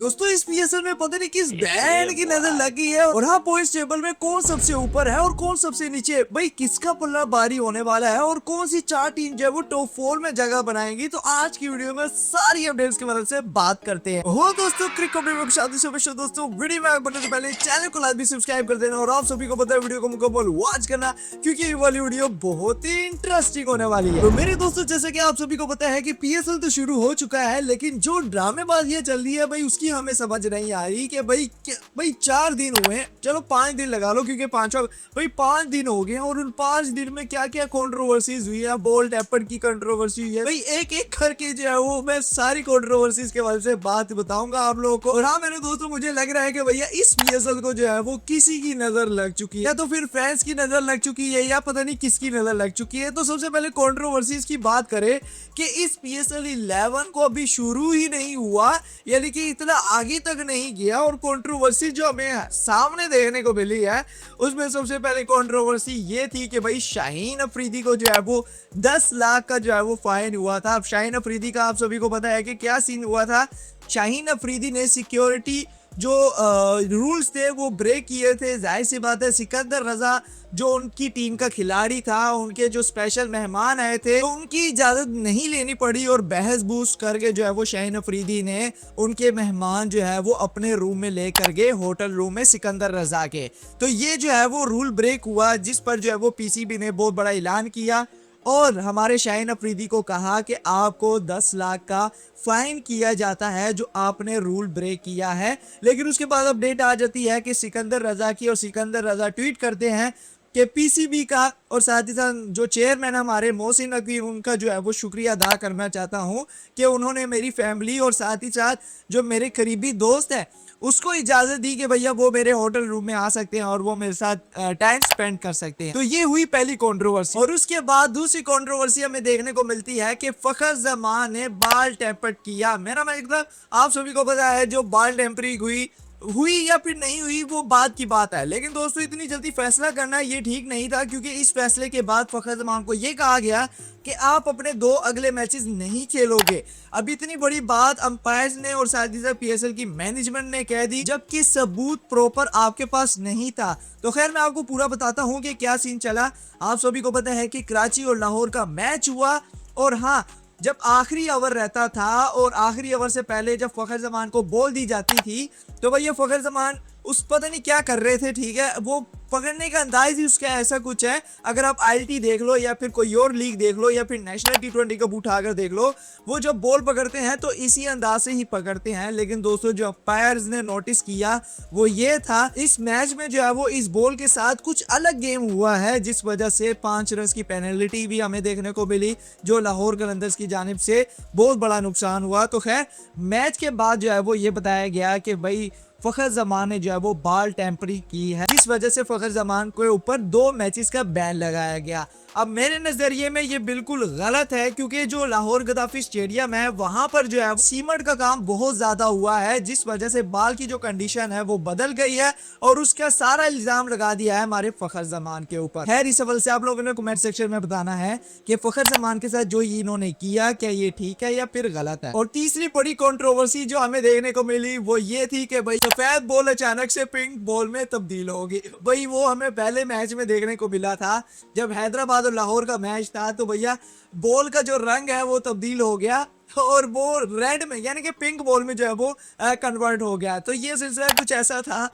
दोस्तों इस पीएसएल में पता नहीं किस बैंड की नजर लगी है और हाँ पॉइंट्स टेबल में कौन सबसे ऊपर है और कौन सबसे नीचे। भाई किसका पल्ला भारी होने वाला है और कौन सी चार टीम जो है वो टॉप 4 में जगह बनाएंगी, तो आज की वीडियो में सारी अपडेट्स की मदद से बात करते हैं। हो दोस्तों क्रिक अपडेट शादी से बच्चों दोस्तों वीडियो में बनने से पहले चैनल को लाइक भी सब्सक्राइब कर देना और आप सभी को पता है वीडियो को मुकम्मल वॉच करना क्योंकि ये वाली वीडियो बहुत ही इंटरेस्टिंग होने वाली है। तो मेरे दोस्तों जैसे कि आप सभी को पता है कि पीएसएल तो शुरू हो चुका है, लेकिन जो ड्रामेबाजी चल रही है भाई उसकी हमें समझ नहीं आ रही कि भाई 4 दिन हुए हैं, चलो 5 दिन लगा लो क्योंकि पांचवा भाई 5 दिन हो गए और उन 5 दिन में क्या क्या कंट्रोवर्सीज हुई है। बॉल टैपर की कंट्रोवर्सी हुई है भाई, एक एक करके जो है वो मैं सारी कंट्रोवर्सीज के बारे में बात बताऊंगा आप लोगों को। और हाँ मेरे दोस्तों मुझे लग रहा है कि भैया इस पीएसएल को जो है वो किसी की नजर लग चुकी है, या तो फिर फैंस की नजर लग चुकी है या पता नहीं किसकी नजर लग चुकी है। तो सबसे पहले कंट्रोवर्सीज की बात करें कि इस पीएसएल 11 को अभी शुरू ही नहीं हुआ, यानी कि इतना आगे तक नहीं गया और कंट्रोवर्सी जो हमें सामने देखने को मिली है उसमें सबसे पहले कंट्रोवर्सी ये थी कि भाई शाहीन अफरीदी को जो है वो 10 लाख का जो है वो फाइन हुआ था। अब शाहीन अफरीदी का आप सभी को पता है कि क्या सीन हुआ था। शाहीन अफरीदी ने सिक्योरिटी जो रूल्स थे वो ब्रेक किए थे। जाहिर सी बात है सिकंदर रजा जो उनकी टीम का खिलाड़ी था, उनके जो स्पेशल मेहमान आए थे तो उनकी इजाजत नहीं लेनी पड़ी और बहस बूस करके जो है वो शाहीन अफरीदी ने उनके मेहमान जो है वो अपने रूम में लेकर गए, होटल रूम में सिकंदर रजा के। तो ये जो है वो रूल ब्रेक हुआ जिस पर जो है वो पीसीबी ने बहुत बड़ा ऐलान किया और हमारे शाहीन अफरीदी को कहा कि आपको 10 लाख का फाइन किया जाता है जो आपने रूल ब्रेक किया है। लेकिन उसके बाद अपडेट आ जाती है कि सिकंदर रजा की और सिकंदर रजा ट्वीट करते हैं कि पीसीबी का और साथ ही साथ जो चेयरमैन हमारे मोहसिन नकवी उनका जो है वो शुक्रिया अदा करना चाहता हूं कि उन्होंने मेरी फैमिली और साथ ही साथ जो मेरे करीबी दोस्त है उसको इजाजत दी कि भैया वो मेरे होटल रूम में आ सकते हैं और वो मेरे साथ टाइम स्पेंड कर सकते हैं। तो ये हुई पहली कंट्रोवर्सी। और उसके बाद दूसरी कंट्रोवर्सी हमें देखने को मिलती है कि फखर जमान ने बाल टेम्पर्ड किया। मेरा मतलब आप सभी को पता है जो बाल टेम्परिंग हुई या फिर नहीं हुई वो बात की बात है, लेकिन दोस्तों इतनी जल्दी फैसला करना ये ठीक नहीं था क्योंकि इस फैसले के बाद फखर जमान को ये कहा गया कि आप अपने 2 अगले मैचेस नहीं खेलोगे। अब इतनी बड़ी बात अंपायर्स ने और साथ ही साथ पीएसएल की मैनेजमेंट ने कह दी जबकि सबूत प्रॉपर आपके पास नहीं था। तो खैर मैं आपको पूरा बताता हूँ कि क्या सीन चला। आप सभी को पता है कि कराची और लाहौर का मैच हुआ और हाँ जब आखिरी ओवर रहता था और आखिरी ओवर से पहले जब फखर जमान को बॉल दी जाती थी तो भाई ये फखर जमान उस पता नहीं क्या कर रहे थे, ठीक है वो पकड़ने का अंदाज ही उसका ऐसा कुछ है। अगर आप आईएलटी देख लो या फिर कोई और लीग देख लो या फिर नेशनल टी20 कप उठाकर देख लो, वो जब बॉल पकड़ते हैं तो इसी अंदाज से ही पकड़ते हैं। लेकिन दोस्तों जो अंपायर्स ने नोटिस किया वो ये था इस मैच में जो है वो इस बॉल के साथ कुछ अलग गेम हुआ है जिस वजह से 5 रन की पेनल्टी भी हमें देखने को मिली जो लाहौर कलंदर्स की जानिब से बहुत बड़ा नुकसान हुआ। तो खैर मैच के बाद जो है वो ये बताया गया कि भाई फखर जमान ने जो है वो बाल टेम्परिंग की है जिस वजह से फखर जमान के ऊपर 2 मैचेस का बैन लगाया गया। अब मेरे नजरिए में ये बिल्कुल गलत है क्योंकि जो लाहौर गद्दाफी स्टेडियम है वहां पर जो है सीमेंट का काम बहुत ज्यादा हुआ है जिस वजह से बाल की जो कंडीशन है वो बदल गई है और उसका सारा इल्जाम लगा दिया है हमारे फखर जमान के ऊपर। खैर इस सवाल से आप लोगों ने कमेंट सेक्शन में बताना है कि फखर जमान के साथ जो इन्होंने किया क्या ये ठीक है या फिर गलत है। और तीसरी बड़ी कंट्रोवर्सी जो हमें देखने को मिली वो ये थी कि भाई सफेद बॉल अचानक से पिंक बॉल में तब्दील होगी। भाई वो हमें पहले मैच में देखने को मिला था जब हैदराबाद और लाहौर का मैच था तो भैया बॉल का जो रंग है वो तब्दील हो गया और वो रेड में यानी कि पिंक बॉल में जो है वो कन्वर्ट हो गया। तो ये सिलसिला कुछ ऐसा था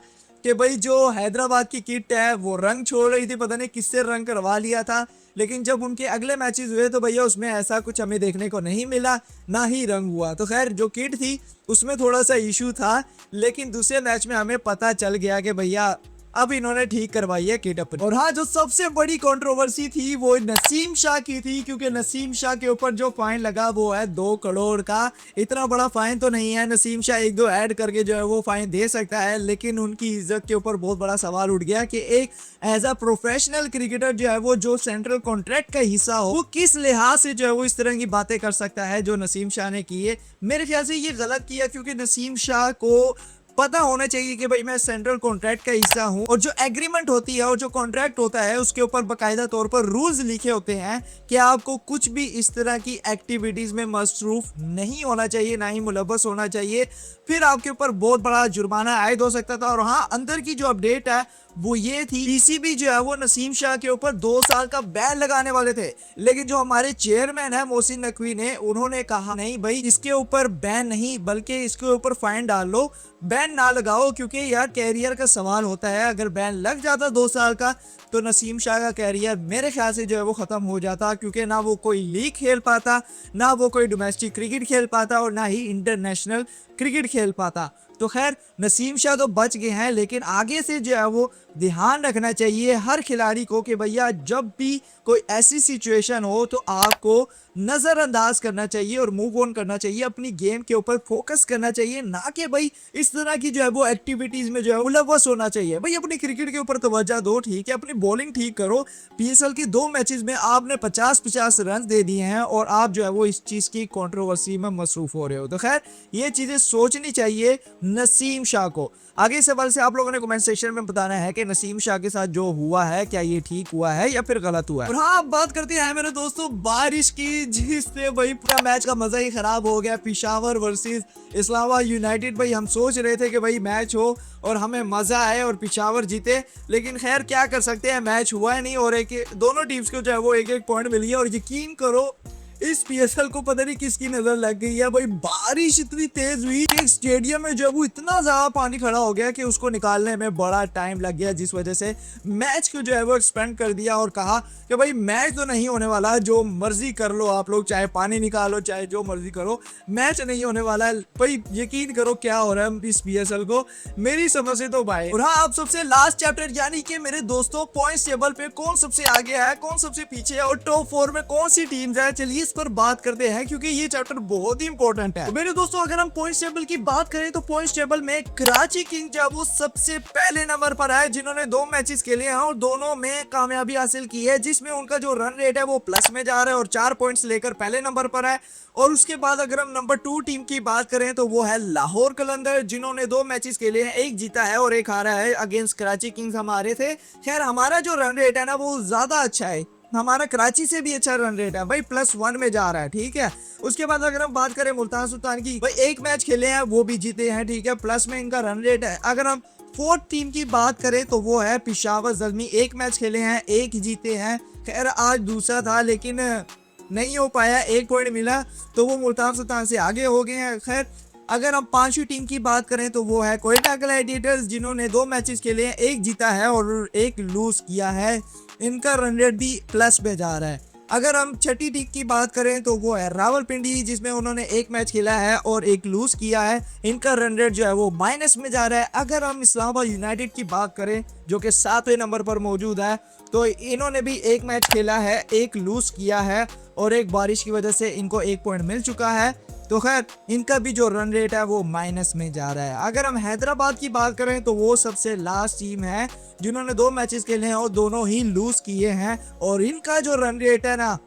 कि भाई जो हैदराबाद की किट है वो रंग छोड़ रही थी, पता नहीं किससे रंग करवा लिया था, लेकिन जब उनके अगले मैचेस हुए तो भैया उसमें ऐसा कुछ हमें देखने को नहीं मिला, ना ही रंग हुआ। तो खैर जो किट थी उसमें थोड़ा सा इशू था लेकिन दूसरे मैच में हमें पता चल गया कि भैया अब इन्होंने ठीक करवाई है किट अपनी। और हाँ जो सबसे बड़ी कंट्रोवर्सी थी वो नसीम शाह की थी क्योंकि नसीम शाह के ऊपर जो फाइन लगा वो है 2 करोड़ का। इतना बड़ा फाइन तो नहीं है, नसीम शाह 1-2 ऐड करके जो है वो फाइन दे सकता है, लेकिन उनकी इज्जत के ऊपर बहुत बड़ा सवाल उठ गया कि एक एज अ प्रोफेशनल क्रिकेटर जो है वो जो सेंट्रल कॉन्ट्रैक्ट का हिस्सा हो वो किस लिहाज से जो है वो इस तरह की बातें कर सकता है जो नसीम शाह ने की है। मेरे ख्याल से ये गलत किया क्योंकि नसीम शाह को पता होना चाहिए कि भाई मैं सेंट्रल कॉन्ट्रैक्ट का हिस्सा हूँ, और जो एग्रीमेंट होती है और जो कॉन्ट्रैक्ट होता है उसके ऊपर बकायदा तौर पर रूल्स लिखे होते हैं कि आपको कुछ भी इस तरह की एक्टिविटीज में मसरूफ नहीं होना चाहिए, ना ही मुलव्वस होना चाहिए, फिर आपके ऊपर बहुत बड़ा जुर्माना आयद हो सकता था। और हाँ, अंदर की जो अपडेट है वो ये थी, पीसीबी जो है वो नसीम शाह के ऊपर 2 साल का बैन लगाने वाले थे, लेकिन जो हमारे चेयरमैन है मोहसिन नकवी ने, उन्होंने कहा नहीं भाई इसके ऊपर बैन नहीं बल्कि इसके ऊपर फाइन डाल लो, बैन ना लगाओ, क्योंकि यार कैरियर का सवाल होता है। अगर बैन लग जाता 2 साल का तो नसीम शाह का कैरियर मेरे ख्याल से जो है वो खत्म हो जाता, क्योंकि ना वो कोई लीग खेल पाता, ना वो कोई डोमेस्टिक क्रिकेट खेल पाता, और ना ही इंटरनेशनल क्रिकेट खेल पाता। तो खैर नसीम शाह तो बच गए हैं, लेकिन आगे से जो है वो ध्यान रखना चाहिए हर खिलाड़ी को कि भैया जब भी कोई ऐसी सिचुएशन हो तो आपको नज़रअंदाज करना चाहिए और मूव ऑन करना चाहिए, अपनी गेम के ऊपर फोकस करना चाहिए, ना कि भाई इस तरह की जो है वो एक्टिविटीज में जो है मुलव्वस होना चाहिए। भाई अपनी क्रिकेट के ऊपर तवज्जो दो, ठीक है, अपनी बॉलिंग ठीक करो। पीएसएल की 2 मैचेस में आपने 50-50 रन दे दिए हैं और आप जो है वो इस चीज़ की कंट्रोवर्सी में मसरूफ हो रहे हो। तो खैर ये चीज़ें सोचनी चाहिए नसीम शाह को। आगे सवाल से आप लोगों ने कमेंट सेक्शन में बताना है कि नसीम शाह के साथ जो हुआ है क्या ये ठीक हुआ है या फिर गलत हुआ है। और हाँ, अब बात करते हैं मेरे दोस्तों बारिश की, जिससे भाई पूरा मैच का मजा ही खराब हो गया। पेशावर वर्सेस इस्लामाबाद यूनाइटेड, भाई हम सोच रहे थे कि भाई मैच हो और हमें मजा आए और पेशावर जीते, लेकिन खैर क्या कर सकते हैं, मैच हुआ है नहीं और दोनों टीम्स को जो है वो 1-1 पॉइंट मिल गया। और यकीन करो इस पीएसएल को पता नहीं किसकी नजर लग गई है, भाई बारिश इतनी तेज हुई कि स्टेडियम में जो वो इतना ज्यादा पानी खड़ा हो गया कि उसको निकालने में बड़ा टाइम लग गया, जिस वजह से मैच को जो है वो एक्सपेंड कर दिया और कहा कि भाई मैच तो नहीं होने वाला, जो मर्जी कर लो आप लोग, चाहे पानी निकालो चाहे जो मर्जी करो, मैच नहीं होने वाला है। भाई यकीन करो क्या हो रहा है इस पीएसएल को, मेरी समझ से तो भाई। और हाँ, आप सबसे लास्ट चैप्टर यानी कि मेरे दोस्तों पॉइंट्स टेबल पे कौन सबसे आगे है, कौन सबसे पीछे है और टॉप 4 में कौन सी टीम्स है, चलिए इस पर बात करते हैं क्योंकि ये चैप्टर बहुत ही इंपॉर्टेंट है। तो मेरे दोस्तों अगर हम पॉइंट्स टेबल की बात करें तो पॉइंट्स टेबल में कराची किंग जो वो सबसे पहले नंबर पर है, जिन्होंने 2 मैचेस खेले हैं और दोनों में कामयाबी हासिल की है, जिसमें उनका जो रन रेट है वो प्लस में जा रहा है और 4 पॉइंट्स लेकर पहले नंबर पर है। और उसके बाद अगर हम नंबर 2 टीम की बात करें तो वो है लाहौर कलंदर, जिन्होंने 2 मैचेस खेले हैं, 1 जीता है और 1 हारा है। अगेंस्ट कराची किंग्स हमारे थे। खैर हमारा जो रन रेट है ना वो ज्यादा अच्छा है, हमारा कराची से भी अच्छा रन रेट है भाई, +1 में जा रहा है, ठीक है। उसके बाद अगर हम बात करें मुल्तान सुल्तान की, भाई 1 मैच खेले हैं वो भी जीते हैं, ठीक है, प्लस में इनका रन रेट है। अगर हम 4th टीम की बात करें तो वो है पेशावर ज़ल्मी, 1 मैच खेले हैं 1 जीते हैं। खैर आज दूसरा था लेकिन नहीं हो पाया, 1 पॉइंट मिला तो वो मुल्तान सुल्तान से आगे हो गए हैं। खैर अगर हम 5वीं टीम की बात करें तो वो है कोयटा ग्लैडिएटर्स, जिन्होंने 2 मैचेस खेले हैं, 1 जीता है और 1 लूज किया है। इनका रन रेट भी प्लस में जा रहा है। अगर हम 6ठी टीम की बात करें तो वो है रावलपिंडी, जिसमें उन्होंने 1 मैच खेला है और 1 लूज किया है। इनका रन रेट जो है वो माइनस में जा रहा है। अगर हम इस्लामाबाद यूनाइटेड की बात करें जो कि 7वें नंबर पर मौजूद है, तो इन्होंने भी 1 मैच खेला है, 1 लूज किया है और 1 बारिश की वजह से इनको 1 पॉइंट मिल चुका है। तो खैर इनका भी जो रन रेट है वो माइनस में जा रहा है। अगर हम हैदराबाद की बात करें तो वो सबसे लास्ट टीम है, जिन्होंने 2 मैचेस खेले हैं और दोनों ही लूज किए हैं और इनका जो रन रेट है ना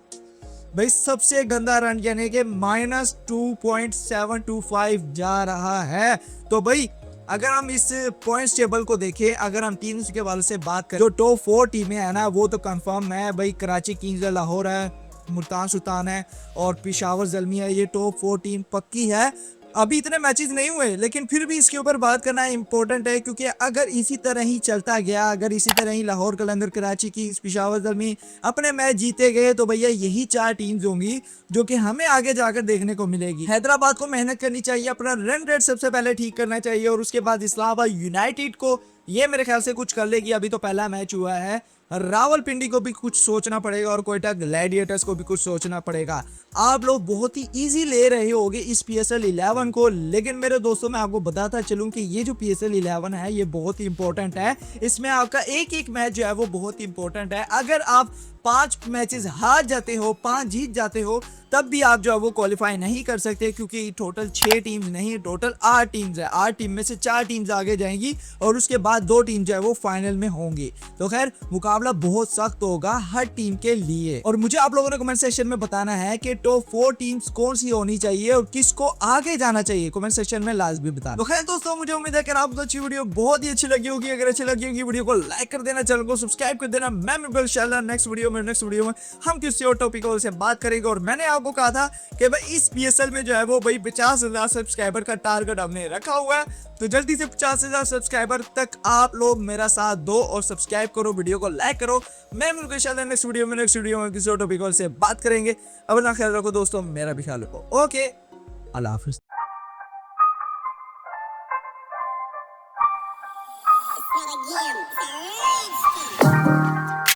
भाई सबसे गंदा रन यानी कि -2.725 जा रहा है। तो भाई अगर हम इस पॉइंट्स टेबल को देखें, अगर हम टीम्स के वाले से बात करें, जो टॉप 4 टीमें हैं ना वो तो कंफर्म है भाई, कराची किंग्स, लाहौर है, मुल्तान सुल्तान है और पेशावर ज़ल्मी है, ये टॉप 4 टीम पक्की है। अभी इतने मैचेस नहीं हुए लेकिन फिर भी इसके ऊपर बात करना इंपॉर्टेंट है, क्योंकि अगर इसी तरह ही चलता गया, अगर इसी तरह ही लाहौर कलंदर, कराची की, पेशावर ज़ल्मी अपने मैच जीते गए तो भैया यही 4 टीम्स होंगी जो कि हमें आगे जाकर देखने को मिलेगी। हैदराबाद को मेहनत करनी चाहिए, अपना रन रेट सबसे पहले ठीक करना चाहिए और उसके बाद इस्लामाबाद यूनाइटेड को ये मेरे ख्याल से कुछ कर लेगी। अभी तो पहला मैच हुआ है। रावलपिंडी को भी कुछ सोचना पड़ेगा और कोयटा ग्लैडिएटर्स को भी कुछ सोचना पड़ेगा। आप लोग बहुत ही इजी ले रहे होगे इस PSL 11 को, लेकिन मेरे दोस्तों मैं आपको बताता चलूं कि ये जो PSL 11 है ये बहुत ही इंपॉर्टेंट है। इसमें आपका एक एक मैच जो है वो बहुत ही इंपॉर्टेंट है। अगर आप 5 मैचेस हार जाते हो, 5 जीत जाते हो, तब भी आप जो है वो क्वालिफाई नहीं कर सकते, क्योंकि टोटल 6 टीम्स नहीं, टोटल 8 टीम्स है। 8 टीम में से 4 टीम्स आगे जाएंगी और उसके बाद 2 टीम जो है वो फाइनल में होंगी। तो खैर मुकाबला बहुत सख्त होगा हर टीम के लिए। और मुझे आप लोगों ने कमेंट सेक्शन में बताना है कि टॉप 4 टीम्स कौन सी होनी चाहिए और किसको आगे जाना चाहिए, कमेंट सेक्शन में लाजमी बताना। तो खैर दोस्तों, मुझे उम्मीद है कि आपको अच्छी वीडियो बहुत ही अच्छी लगी होगी। अगर अच्छी लगी होगी वीडियो को लाइक कर देना, चैनल को सब्सक्राइब कर देना। मैं इंशाल्लाह नेक्स्ट वीडियो में हम किसी और टॉपिक से बात करेंगे। और मैंने आपको कहा था कि भाई इस PSL में जो है वो भाई 50,000 सब्सक्राइबर का टारगेट हमने रखा हुआ है, तो जल्दी से 50,000 सब्सक्राइबर तक आप लोग मेरा साथ दो और सब्सक्राइब करो, वीडियो को लाइक करो। मैं मिलूंगा इंशाल्लाह नेक्स्ट वीडियो में किसी और टॉपिक से बात करेंगे। अपना ख्याल रखो दोस्तों, मेरा भी ख्याल रखो। ओके, अल्लाह हाफिज। Again.